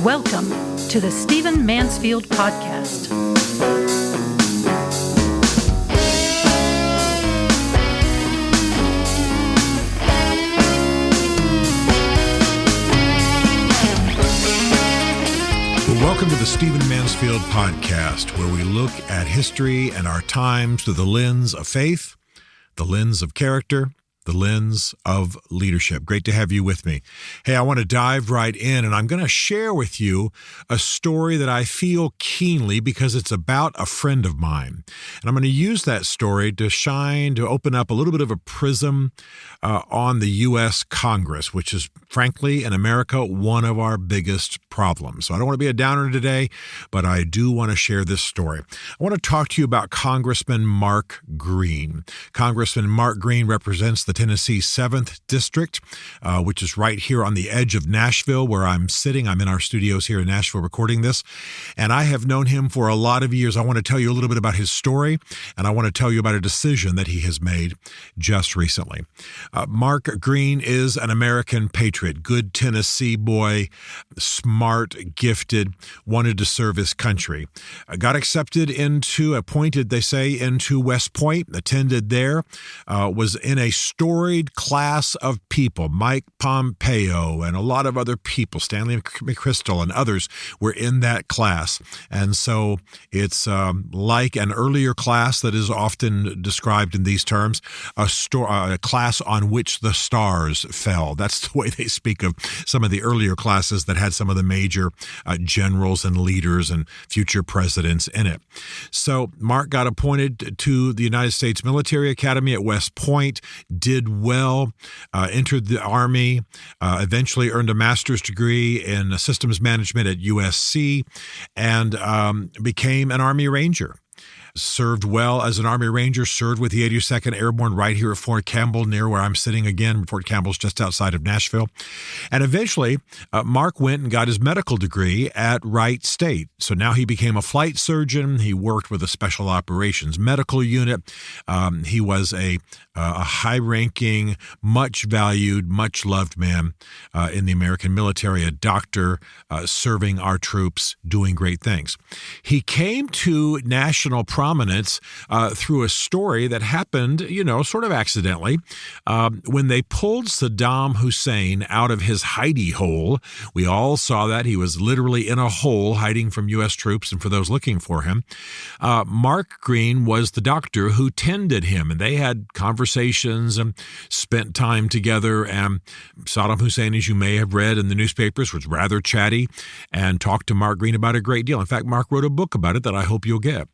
Welcome to the Stephen Mansfield Podcast. Welcome to the Stephen Mansfield Podcast, where we look at history and our times through the lens of faith, the lens of character, the lens of leadership. Great to have you with me. Hey, I want to dive right in, and I'm going to share with you a story that I feel keenly because it's about a friend of mine. And I'm going to use that story to open up a little bit of a prism on the US Congress, which is, frankly, in America, one of our biggest problems. So I don't want to be a downer today, but I do want to share this story. I want to talk to you about Congressman Mark Green. Congressman Mark Green represents the Tennessee 7th District, which is right here on the edge of Nashville, where I'm sitting. I'm in our studios here in Nashville recording this, and I have known him for a lot of years. I want to tell you a little bit about his story, and I want to tell you about a decision that he has made just recently. Mark Green is an American patriot, good Tennessee boy, smart, gifted, wanted to serve his country. Got appointed, they say, into West Point, attended there, was in a storied class of people. Mike Pompeo and a lot of other people, Stanley McChrystal and others were in that class. And so it's like an earlier class that is often described in these terms, a class on which the stars fell. That's the way they speak of some of the earlier classes that had some of the major generals and leaders and future presidents in it. So Mark got appointed to the United States Military Academy at West Point, did well, entered the Army, eventually earned a master's degree in systems management at USC, and became an Army Ranger. Served well as an Army Ranger, served with the 82nd Airborne right here at Fort Campbell, near where I'm sitting again. Fort Campbell's just outside of Nashville. And eventually, Mark went and got his medical degree at Wright State. So now he became a flight surgeon. He worked with a special operations medical unit. He was a high-ranking, much-valued, much-loved man in the American military, a doctor serving our troops, doing great things. He came to national prominence through a story that happened, sort of accidentally. When they pulled Saddam Hussein out of his hidey hole, we all saw that. He was literally in a hole hiding from U.S. troops and for those looking for him. Mark Green was the doctor who tended him, and they had conversations and spent time together. And Saddam Hussein, as you may have read in the newspapers, was rather chatty and talked to Mark Green about a great deal. In fact, Mark wrote a book about it that I hope you'll get.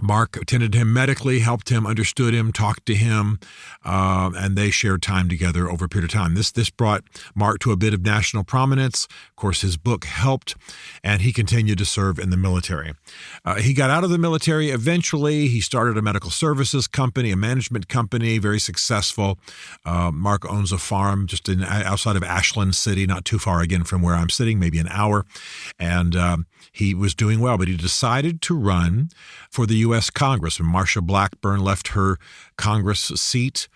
Mark attended him medically, helped him, understood him, talked to him, and they shared time together over a period of time. This brought Mark to a bit of national prominence. Of course, his book helped, and he continued to serve in the military. He got out of the military eventually. He started a medical services company, a management company, very successful. Mark owns a farm just outside of Ashland City, not too far again from where I'm sitting, maybe an hour. And he was doing well, but he decided to run for the U.S. Congress. When Marsha Blackburn left her Congress seat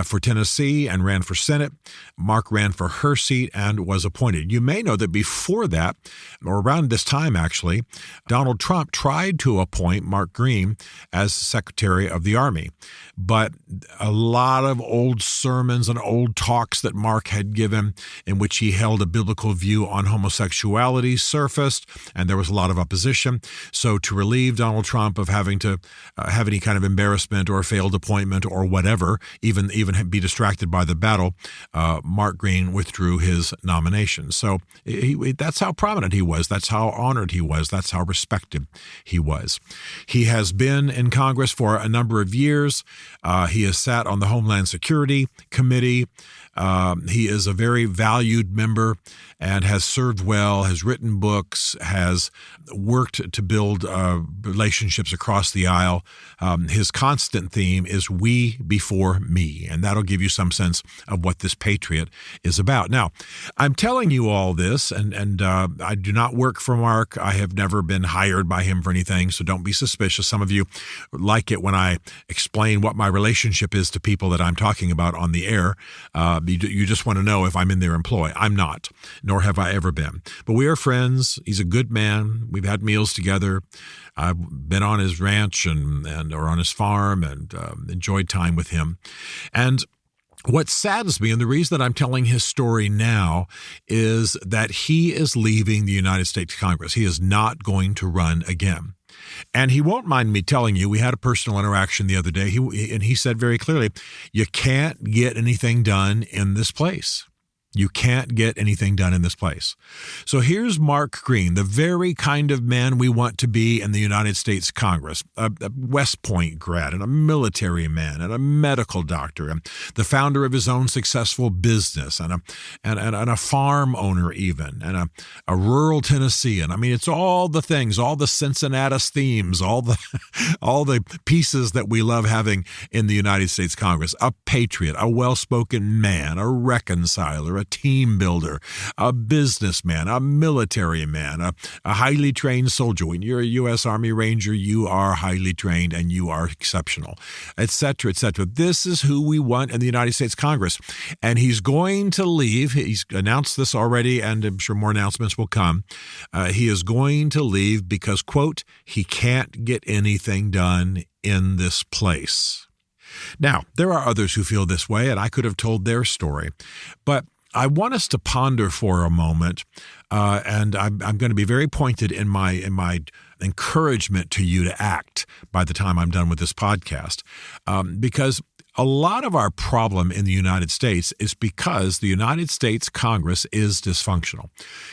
for Tennessee and ran for Senate, Mark ran for her seat and was appointed. You may know that before that, or around this time actually, Donald Trump tried to appoint Mark Green as Secretary of the Army. But a lot of old sermons and old talks that Mark had given in which he held a biblical view on homosexuality surfaced, and there was a lot of opposition. So to relieve Donald Trump of having to have any kind of embarrassment or failed appointment or whatever, even be distracted by the battle, Mark Green withdrew his nomination. So that's how prominent he was. That's how honored he was. That's how respected he was. He has been in Congress for a number of years. He has sat on the Homeland Security Committee. He is a very valued member and has served well, has written books, has worked to build relationships across the aisle. His constant theme is we before me, and that'll give you some sense of what this patriot is about. Now, I'm telling you all this, and I do not work for Mark. I have never been hired by him for anything, so don't be suspicious. Some of you like it when I explain what my relationship is to people that I'm talking about on the air. You just want to know if I'm in their employ. I'm not, nor have I ever been. But we are friends. He's a good man. We've had meals together. I've been on his ranch or on his farm and enjoyed time with him. And what saddens me, and the reason that I'm telling his story now, is that he is leaving the United States Congress. He is not going to run again. And he won't mind me telling you, we had a personal interaction the other day, and he said very clearly, you can't get anything done in this place. You can't get anything done in this place. So here's Mark Green, the very kind of man we want to be in the United States Congress, a West Point grad and a military man and a medical doctor and the founder of his own successful business and a farm owner even and a rural Tennessean. I mean, it's all the things, all the Cincinnatus themes, all the pieces that we love having in the United States Congress. A patriot, a well-spoken man, a reconciler, a team builder, a businessman, a military man, a highly trained soldier. When you're a U.S. Army Ranger, you are highly trained and you are exceptional, et cetera, et cetera. This is who we want in the United States Congress. And he's going to leave. He's announced this already, and I'm sure more announcements will come. He is going to leave because, quote, he can't get anything done in this place. Now, there are others who feel this way, and I could have told their story, but I want us to ponder for a moment, and I'm going to be very pointed in my encouragement to you to act by the time I'm done with this podcast, because a lot of our problem in the United States is because the United States Congress is dysfunctional.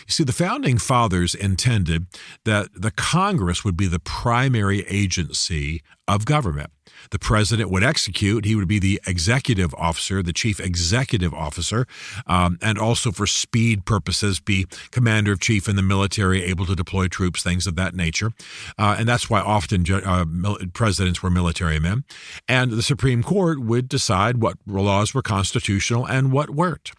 You see, the Founding Fathers intended that the Congress would be the primary agency of government. The president would execute. He would be the executive officer, the chief executive officer, and also for speed purposes be commander in chief in the military, able to deploy troops, things of that nature. And that's why often presidents were military men. And the Supreme Court would decide what laws were constitutional and what weren't.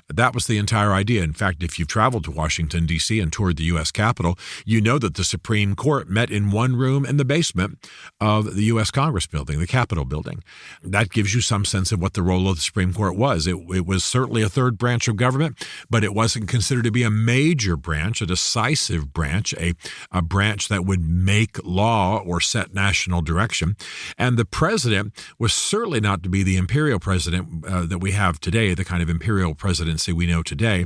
That was the entire idea. In fact, if you've traveled to Washington, D.C. and toured the U.S. Capitol, you know that the Supreme Court met in one room in the basement of the U.S. Congress building, the Capitol building. That gives you some sense of what the role of the Supreme Court was. It was certainly a third branch of government, but it wasn't considered to be a major branch, a decisive branch, a branch that would make law or set national direction. And the president was certainly not to be the imperial president that we have today, the kind of imperial presidency we know today,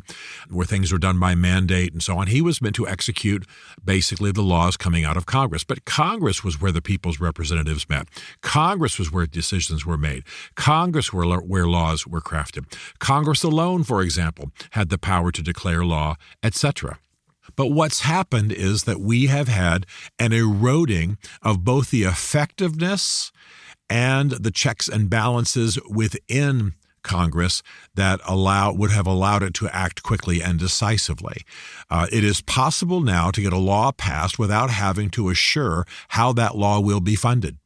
where things are done by mandate and so on. He was meant to execute basically the laws coming out of Congress. But Congress was where the people's representatives met. Congress was where decisions were made. Congress where laws were crafted. Congress alone, for example, had the power to declare law, etc. But what's happened is that we have had an eroding of both the effectiveness and the checks and balances within Congress that would have allowed it to act quickly and decisively. It is possible now to get a law passed without having to assure how that law will be funded.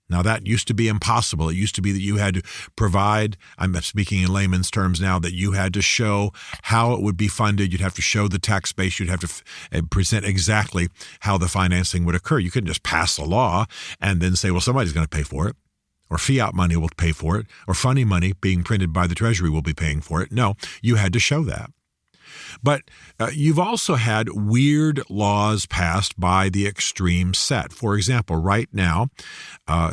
Now, that used to be impossible. It used to be that you had to provide, I'm speaking in layman's terms now, that you had to show how it would be funded. You'd have to show the tax base. You'd have to present exactly how the financing would occur. You couldn't just pass a law and then say, well, somebody's going to pay for it. Or fiat money will pay for it, or funny money being printed by the Treasury will be paying for it. No, you had to show that. But you've also had weird laws passed by the extreme set. For example, right now,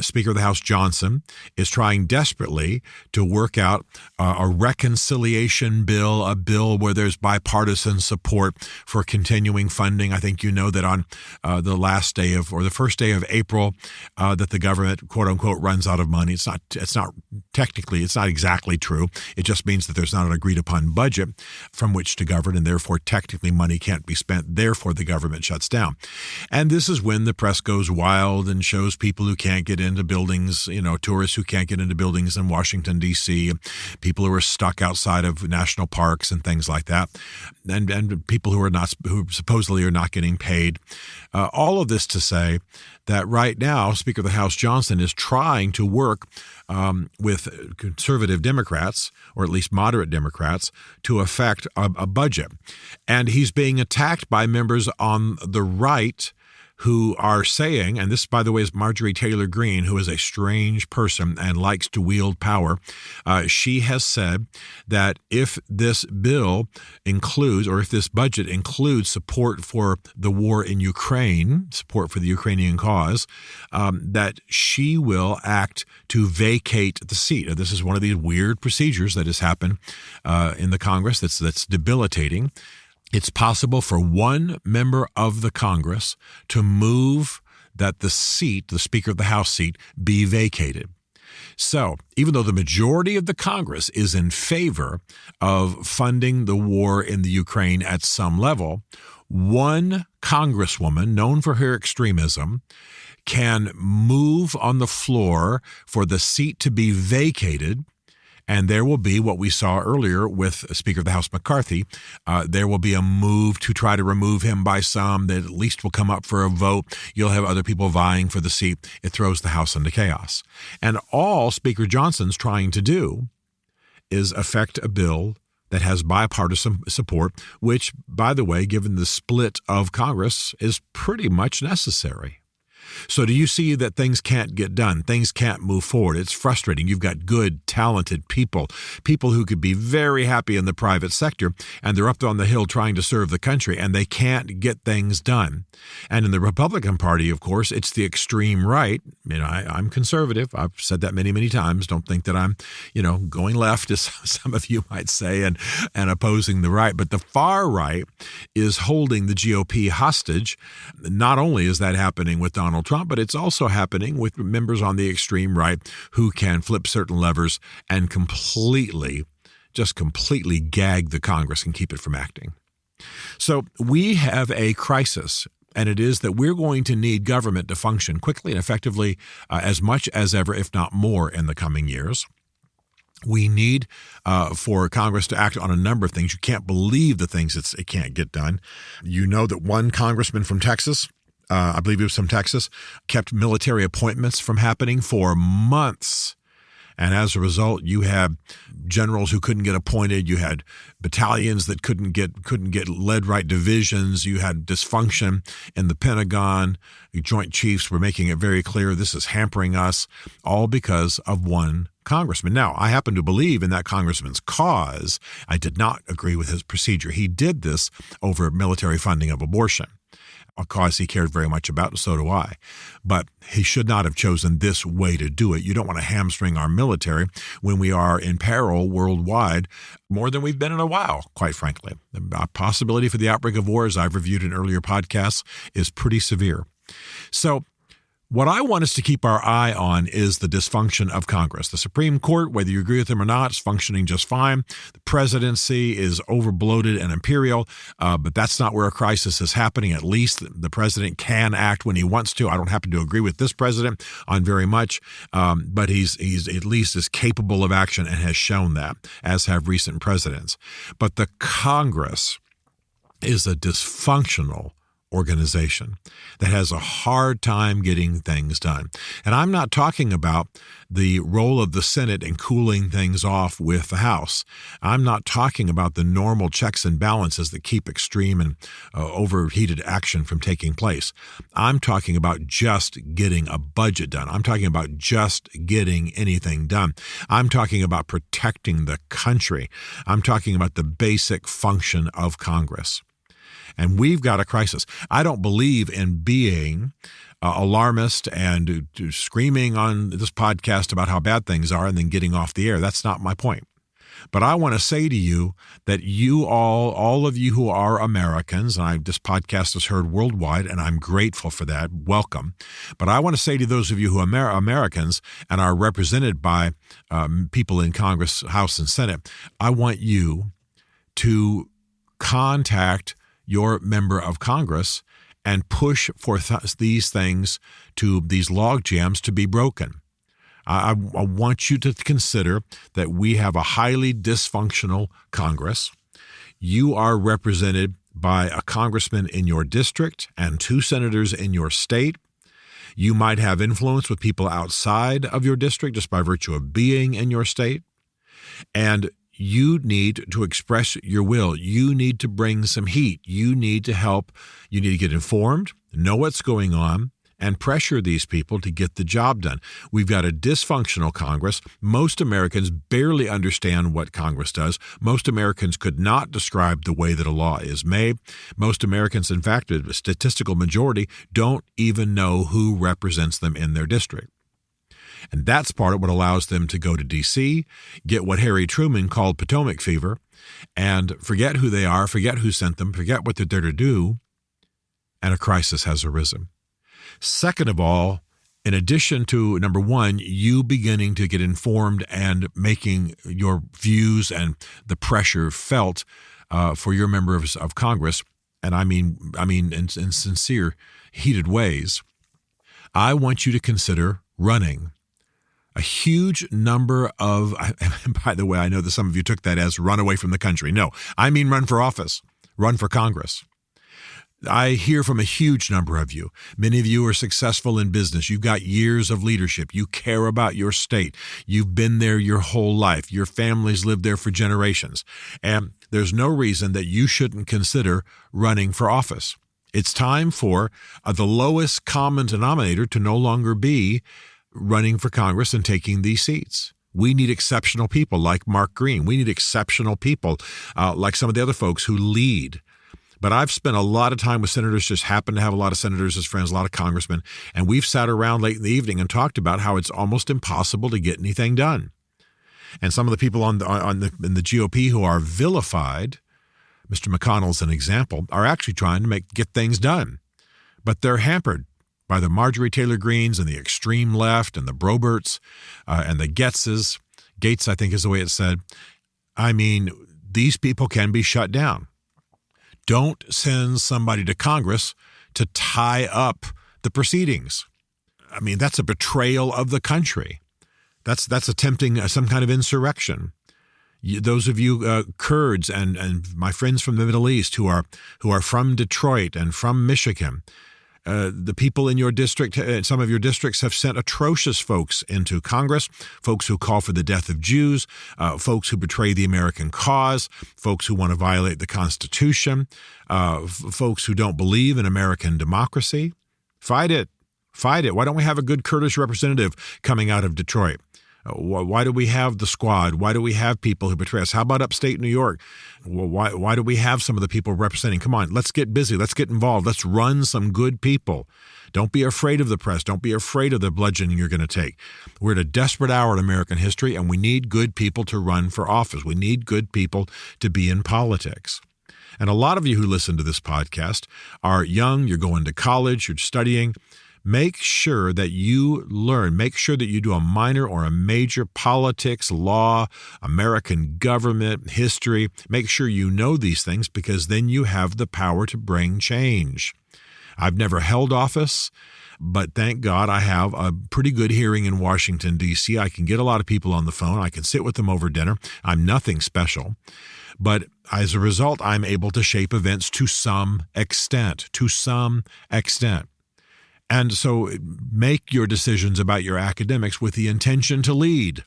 Speaker of the House Johnson is trying desperately to work out a reconciliation bill, a bill where there's bipartisan support for continuing funding. I think you know that on the last day of, or the first day of April, that the government, quote unquote, runs out of money. It's not exactly true. It just means that there's not an agreed upon budget from which to govern, and therefore technically money can't be spent. Therefore, the government shuts down. And this is when the press goes wild and shows people who can't get into buildings, tourists who can't get into buildings in Washington, D.C., people who are stuck outside of national parks and things like that, and people who supposedly are not getting paid. All of this to say that right now, Speaker of the House Johnson is trying to work with conservative Democrats, or at least moderate Democrats, to effect a budget. And he's being attacked by members on the right who are saying, and this, by the way, is Marjorie Taylor Greene, who is a strange person and likes to wield power. She has said that if this bill includes, or if this budget includes support for the war in Ukraine, support for the Ukrainian cause, that she will act to vacate the seat. This is one of these weird procedures that has happened in the Congress that's debilitating. It's possible for one member of the Congress to move that the seat, the Speaker of the House seat, be vacated. So even though the majority of the Congress is in favor of funding the war in the Ukraine at some level, one congresswoman known for her extremism can move on the floor for the seat to be vacated. And there will be what we saw earlier with Speaker of the House McCarthy. There will be a move to try to remove him by some that at least will come up for a vote. You'll have other people vying for the seat. It throws the House into chaos. And all Speaker Johnson's trying to do is affect a bill that has bipartisan support, which, by the way, given the split of Congress, is pretty much necessary. So do you see that things can't get done? Things can't move forward. It's frustrating. You've got good, talented people who could be very happy in the private sector, and they're up on the Hill trying to serve the country, and they can't get things done. And in the Republican Party, of course, it's the extreme right. I'm conservative. I've said that many, many times. Don't think that I'm, going left, as some of you might say, and opposing the right. But the far right is holding the GOP hostage. Not only is that happening with Donald Trump, but it's also happening with members on the extreme right who can flip certain levers and completely gag the Congress and keep it from acting. So we have a crisis, and it is that we're going to need government to function quickly and effectively as much as ever, if not more, in the coming years. We need for Congress to act on a number of things. You can't believe the things it can't get done. You know that one congressman from Texas, I believe he was from Texas, kept military appointments from happening for months. And as a result, you had generals who couldn't get appointed. You had battalions that couldn't get led right divisions. You had dysfunction in the Pentagon. The Joint Chiefs were making it very clear this is hampering us, all because of one congressman. Now, I happen to believe in that congressman's cause. I did not agree with his procedure. He did this over military funding of abortion, a cause he cared very much about, and so do I. But he should not have chosen this way to do it. You don't want to hamstring our military when we are in peril worldwide more than we've been in a while, quite frankly. The possibility for the outbreak of war, as I've reviewed in earlier podcasts, is pretty severe. So what I want us to keep our eye on is the dysfunction of Congress. The Supreme Court, whether you agree with them or not, is functioning just fine. The presidency is overbloated and imperial, but that's not where a crisis is happening. At least the president can act when he wants to. I don't happen to agree with this president on very much, but he's at least is capable of action and has shown that, as have recent presidents. But the Congress is a dysfunctional organization that has a hard time getting things done. And I'm not talking about the role of the Senate in cooling things off with the House. I'm not talking about the normal checks and balances that keep extreme and overheated action from taking place. I'm talking about just getting a budget done. I'm talking about just getting anything done. I'm talking about protecting the country. I'm talking about the basic function of Congress. And we've got a crisis. I don't believe in being alarmist and screaming on this podcast about how bad things are and then getting off the air. That's not my point. But I want to say to you that you all of you who are Americans, and this podcast is heard worldwide, and I'm grateful for that. Welcome. But I want to say to those of you who are Americans and are represented by people in Congress, House, and Senate, I want you to contact your member of Congress and push for these things, to these log jams to be broken. I want you to consider that we have a highly dysfunctional Congress. You are represented by a congressman in your district and 2 senators in your state. You might have influence with people outside of your district just by virtue of being in your state. And you need to express your will. You need to bring some heat. You need to help. You need to get informed, know what's going on, and pressure these people to get the job done. We've got a dysfunctional Congress. Most Americans barely understand what Congress does. Most Americans could not describe the way that a law is made. Most Americans, in fact, a statistical majority, don't even know who represents them in their district. And that's part of what allows them to go to D.C., get what Harry Truman called Potomac fever, and forget who they are, forget who sent them, forget what they're there to do, and a crisis has arisen. Second of all, in addition to, number one, you beginning to get informed and making your views and the pressure felt for your members of Congress, and I mean in sincere, heated ways, I want you to consider running. A huge number of, by the way, I know that some of you took that as run away from the country. No, I mean run for office, run for Congress. I hear from a huge number of you. Many of you are successful in business. You've got years of leadership. You care about your state. You've been there your whole life. Your family's lived there for generations. And there's no reason that you shouldn't consider running for office. It's time for the lowest common denominator to no longer be running for Congress and taking these seats. We need exceptional people like Mark Green. We need exceptional people like some of the other folks who lead. But I've spent a lot of time with senators, just happen to have a lot of senators as friends, a lot of congressmen, and we've sat around late in the evening and talked about how it's almost impossible to get anything done. And some of the people in the GOP who are vilified, Mr. McConnell's an example, are actually trying to get things done. But they're hampered by the Marjorie Taylor Greens and the extreme left and the Broberts and the Getzes. Gates, I think is the way it's said. I mean, these people can be shut down. Don't send somebody to Congress to tie up the proceedings. I mean, that's a betrayal of the country. That's attempting some kind of insurrection. Those of you Kurds and my friends from the Middle East who are from Detroit and from Michigan, the people in your district, some of your districts have sent atrocious folks into Congress, folks who call for the death of Jews, folks who betray the American cause, folks who want to violate the Constitution, folks who don't believe in American democracy. Fight it. Fight it. Why don't we have a good Kurdish representative coming out of Detroit? Why do we have the Squad? Why do we have people who betray us? How about upstate New York? Why do we have some of the people representing? Come on, let's get busy. Let's get involved. Let's run some good people. Don't be afraid of the press. Don't be afraid of the bludgeoning you're going to take. We're at a desperate hour in American history, and we need good people to run for office. We need good people to be in politics. And a lot of you who listen to this podcast are young. You're going to college. You're studying. Make sure that you learn. Make sure that you do a minor or a major politics, law, American government, history. Make sure you know these things because then you have the power to bring change. I've never held office, but thank God I have a pretty good hearing in Washington, D.C. I can get a lot of people on the phone. I can sit with them over dinner. I'm nothing special. But as a result, I'm able to shape events to some extent. And so make your decisions about your academics with the intention to lead.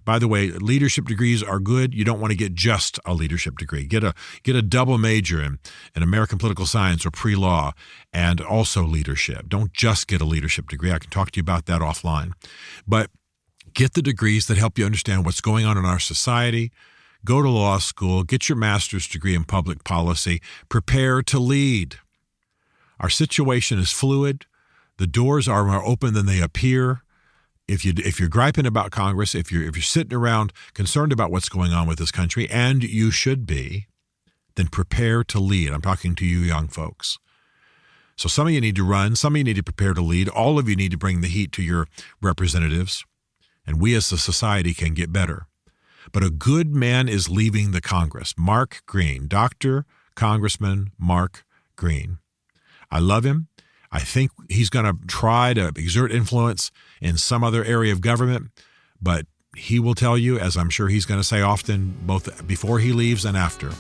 By the way, leadership degrees are good. You don't want to get just a leadership degree. Get a double major in American political science or pre-law and also leadership. Don't just get a leadership degree. I can talk to you about that offline. But get the degrees that help you understand what's going on in our society. Go to law school. Get your master's degree in public policy. Prepare to lead. Our situation is fluid. The doors are more open than they appear. If you're griping about Congress, if you're sitting around concerned about what's going on with this country, and you should be, then prepare to lead. I'm talking to you young folks. So some of you need to run. Some of you need to prepare to lead. All of you need to bring the heat to your representatives. And we as a society can get better. But a good man is leaving the Congress. Mark Green, Dr. Congressman Mark Green. I love him. I think he's going to try to exert influence in some other area of government, but he will tell you, as I'm sure he's going to say often, both before he leaves and after,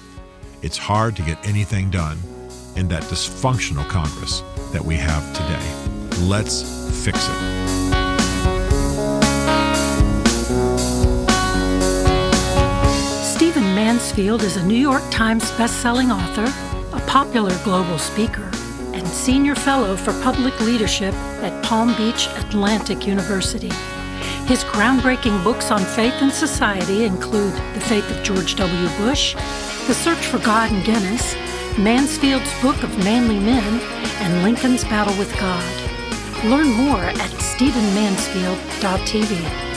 it's hard to get anything done in that dysfunctional Congress that we have today. Let's fix it. Mansfield is a New York Times best-selling author, a popular global speaker, and senior fellow for public leadership at Palm Beach Atlantic University. His groundbreaking books on faith and society include The Faith of George W. Bush, The Search for God in Guinness, Mansfield's Book of Manly Men, and Lincoln's Battle with God. Learn more at stephenmansfield.tv.